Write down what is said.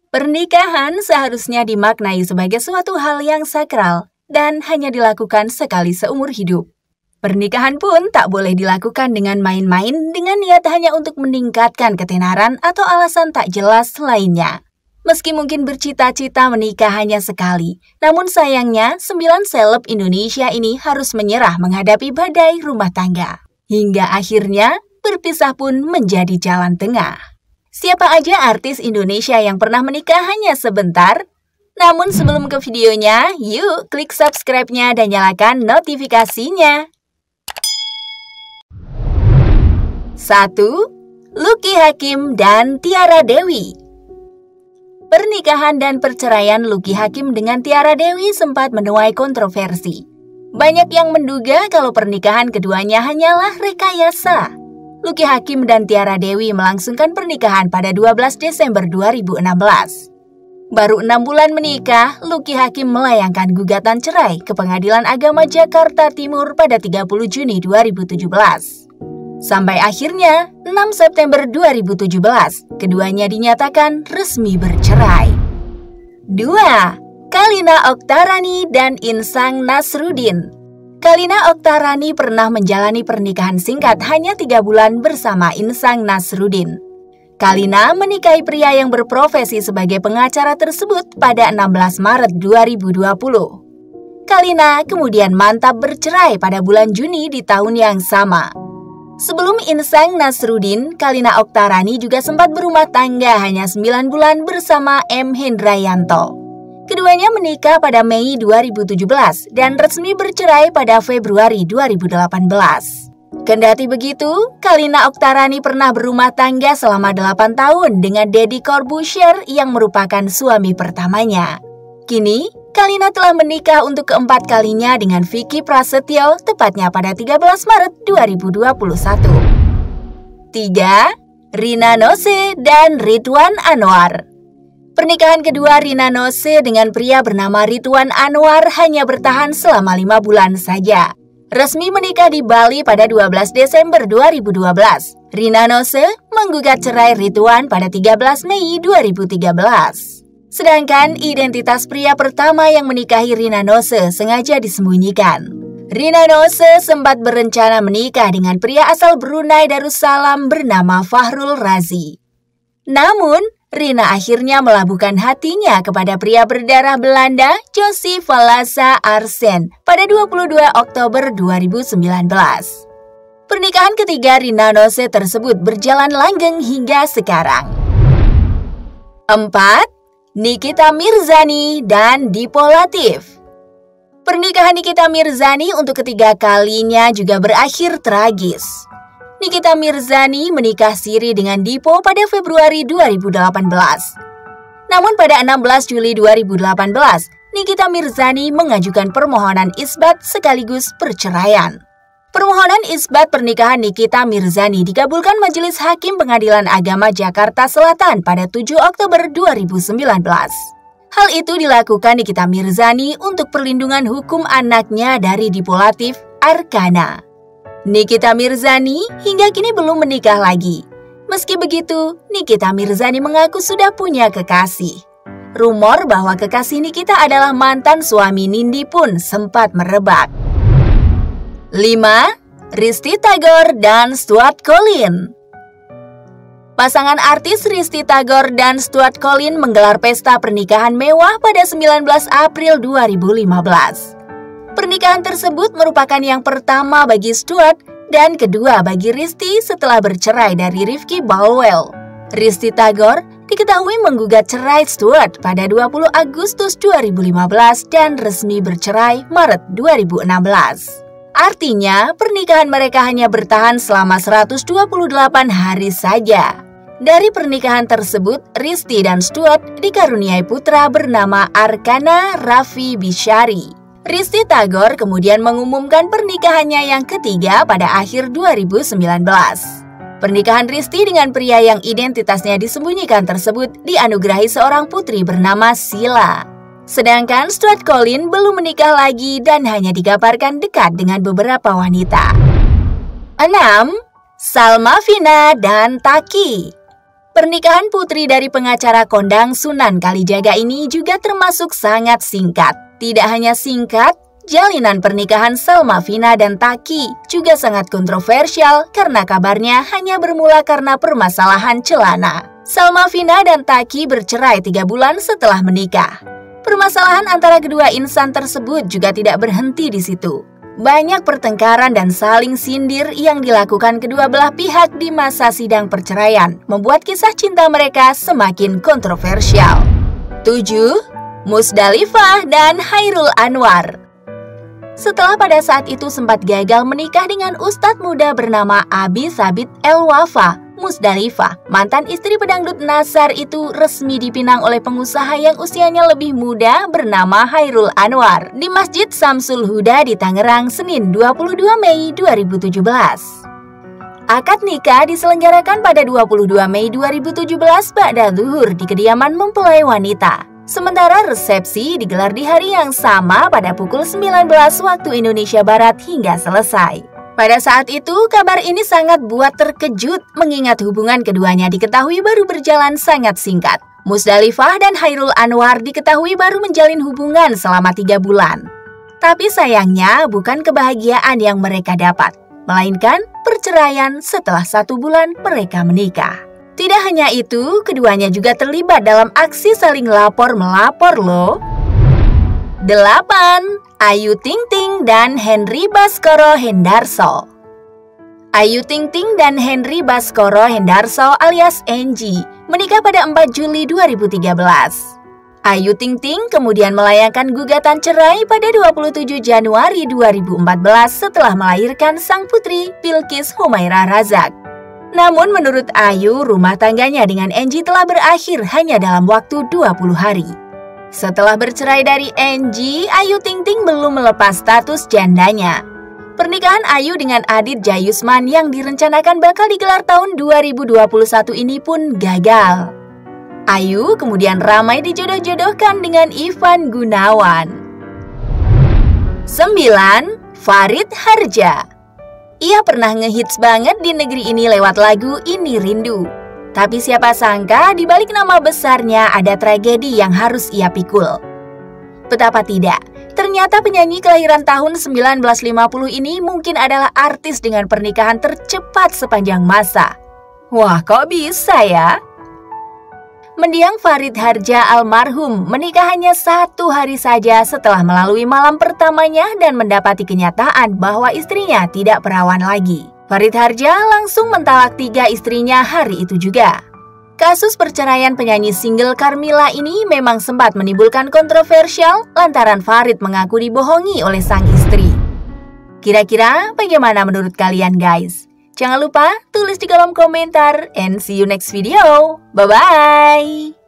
Pernikahan seharusnya dimaknai sebagai suatu hal yang sakral dan hanya dilakukan sekali seumur hidup. Pernikahan pun tak boleh dilakukan dengan main-main dengan niat hanya untuk meningkatkan ketenaran atau alasan tak jelas lainnya. Meski mungkin bercita-cita menikah hanya sekali, namun sayangnya 9 seleb Indonesia ini harus menyerah menghadapi badai rumah tangga. Hingga akhirnya berpisah pun menjadi jalan tengah. Siapa aja artis Indonesia yang pernah menikah hanya sebentar? Namun sebelum ke videonya, yuk klik subscribe-nya dan nyalakan notifikasinya. 1. Lucky Hakim dan Tiara Dewi. Pernikahan dan perceraian Lucky Hakim dengan Tiara Dewi sempat menuai kontroversi. Banyak yang menduga kalau pernikahan keduanya hanyalah rekayasa. Lucky Hakim dan Tiara Dewi melangsungkan pernikahan pada 12 Desember 2016. Baru 6 bulan menikah, Lucky Hakim melayangkan gugatan cerai ke Pengadilan Agama Jakarta Timur pada 30 Juni 2017. Sampai akhirnya, 6 September 2017, keduanya dinyatakan resmi bercerai. 2. Kalina Oktarani dan Insang Nasruddin. Kalina Oktarani pernah menjalani pernikahan singkat hanya 3 bulan bersama Insang Nasruddin. Kalina menikahi pria yang berprofesi sebagai pengacara tersebut pada 16 Maret 2020. Kalina kemudian mantap bercerai pada bulan Juni di tahun yang sama. Sebelum Insang Nasruddin, Kalina Oktarani juga sempat berumah tangga hanya 9 bulan bersama M. Hendrayanto. Keduanya menikah pada Mei 2017 dan resmi bercerai pada Februari 2018. Kendati begitu, Kalina Oktarani pernah berumah tangga selama 8 tahun dengan Deddy Corbuzier yang merupakan suami pertamanya. Kini, Kalina telah menikah untuk keempat kalinya dengan Vicky Prasetyo tepatnya pada 13 Maret 2021. 3. Rina Nose dan Ridwan Anwar. Pernikahan kedua Rina Nose dengan pria bernama Ridwan Anwar hanya bertahan selama 5 bulan saja. Resmi menikah di Bali pada 12 Desember 2012. Rina Nose menggugat cerai Ridwan pada 13 Mei 2013. Sedangkan identitas pria pertama yang menikahi Rina Nose sengaja disembunyikan. Rina Nose sempat berencana menikah dengan pria asal Brunei Darussalam bernama Fahrul Razi. Namun, Rina akhirnya melabuhkan hatinya kepada pria berdarah Belanda, Joseph Valasa Arsen, pada 22 Oktober 2019. Pernikahan ketiga Rina Nose tersebut berjalan langgeng hingga sekarang. 4. Nikita Mirzani dan Dipo Latif. Pernikahan Nikita Mirzani untuk ketiga kalinya juga berakhir tragis. Nikita Mirzani menikah siri dengan Dipo pada Februari 2018. Namun pada 16 Juli 2018, Nikita Mirzani mengajukan permohonan isbat sekaligus perceraian. Permohonan isbat pernikahan Nikita Mirzani dikabulkan Majelis Hakim Pengadilan Agama Jakarta Selatan pada 7 Oktober 2019. Hal itu dilakukan Nikita Mirzani untuk perlindungan hukum anaknya dari Dipo Latif, Arkana. Nikita Mirzani hingga kini belum menikah lagi. Meski begitu, Nikita Mirzani mengaku sudah punya kekasih. Rumor bahwa kekasih Nikita adalah mantan suami Nindi pun sempat merebak. 5. Risty Tagor dan Stuart Collin. Pasangan artis Risty Tagor dan Stuart Collin menggelar pesta pernikahan mewah pada 19 April 2015. Pernikahan tersebut merupakan yang pertama bagi Stuart dan kedua bagi Risty setelah bercerai dari Rifki Balwell. Risty Tagor diketahui menggugat cerai Stuart pada 20 Agustus 2015 dan resmi bercerai Maret 2016. Artinya, pernikahan mereka hanya bertahan selama 128 hari saja. Dari pernikahan tersebut, Risty dan Stuart dikaruniai putra bernama Arkana Raffi Bishari. Risty Tagor kemudian mengumumkan pernikahannya yang ketiga pada akhir 2019. Pernikahan Risty dengan pria yang identitasnya disembunyikan tersebut dianugerahi seorang putri bernama Sila. Sedangkan Stuart Collin belum menikah lagi dan hanya dikabarkan dekat dengan beberapa wanita. 6. Salma Vina dan Taki. Pernikahan putri dari pengacara kondang Sunan Kalijaga ini juga termasuk sangat singkat. Tidak hanya singkat, jalinan pernikahan Salma Vina dan Taki juga sangat kontroversial karena kabarnya hanya bermula karena permasalahan celana. Salma Vina dan Taki bercerai 3 bulan setelah menikah. Permasalahan antara kedua insan tersebut juga tidak berhenti di situ. Banyak pertengkaran dan saling sindir yang dilakukan kedua belah pihak di masa sidang perceraian, membuat kisah cinta mereka semakin kontroversial. 7. Musdalifah dan Hairul Anwar. Setelah pada saat itu sempat gagal menikah dengan ustadz muda bernama Abi Sabit El-Wafa, Musdalifah, mantan istri pedangdut Nasar itu resmi dipinang oleh pengusaha yang usianya lebih muda bernama Hairul Anwar di Masjid Samsul Huda di Tangerang, Senin 22 Mei 2017. Akad nikah diselenggarakan pada 22 Mei 2017 ba'da zuhur di kediaman mempelai wanita. Sementara resepsi digelar di hari yang sama pada pukul 19 waktu Indonesia Barat hingga selesai. Pada saat itu, kabar ini sangat buat terkejut mengingat hubungan keduanya diketahui baru berjalan sangat singkat. Musdalifah dan Hairul Anwar diketahui baru menjalin hubungan selama 3 bulan. Tapi sayangnya bukan kebahagiaan yang mereka dapat, melainkan perceraian setelah 1 bulan mereka menikah. Tidak hanya itu, keduanya juga terlibat dalam aksi saling lapor-melapor loh. 8. Ayu Ting Ting dan Henry Baskoro Hendarso. Ayu Ting Ting dan Henry Baskoro Hendarso alias Enji menikah pada 4 Juli 2013. Ayu Ting Ting kemudian melayangkan gugatan cerai pada 27 Januari 2014 setelah melahirkan sang putri Bilqis Humairah Razak. Namun menurut Ayu, rumah tangganya dengan Enji telah berakhir hanya dalam waktu 20 hari. Setelah bercerai dari Enji, Ayu Ting Ting belum melepas status jandanya. Pernikahan Ayu dengan Adit Jayusman yang direncanakan bakal digelar tahun 2021 ini pun gagal. Ayu kemudian ramai dijodoh-jodohkan dengan Ivan Gunawan. 9. Farid Harja. Ia pernah ngehits banget di negeri ini lewat lagu Ini Rindu. Tapi siapa sangka di balik nama besarnya ada tragedi yang harus ia pikul. Betapa tidak, ternyata penyanyi kelahiran tahun 1950 ini mungkin adalah artis dengan pernikahan tercepat sepanjang masa. Wah, kok bisa ya? Mendiang Farid Harja almarhum menikah hanya 1 hari saja setelah melalui malam pertamanya dan mendapati kenyataan bahwa istrinya tidak perawan lagi. Farid Harja langsung mentalak 3 istrinya hari itu juga. Kasus perceraian penyanyi single Carmila ini memang sempat menimbulkan kontroversial lantaran Farid mengaku dibohongi oleh sang istri. Kira-kira bagaimana menurut kalian guys? Jangan lupa tulis di kolom komentar and see you next video. Bye-bye!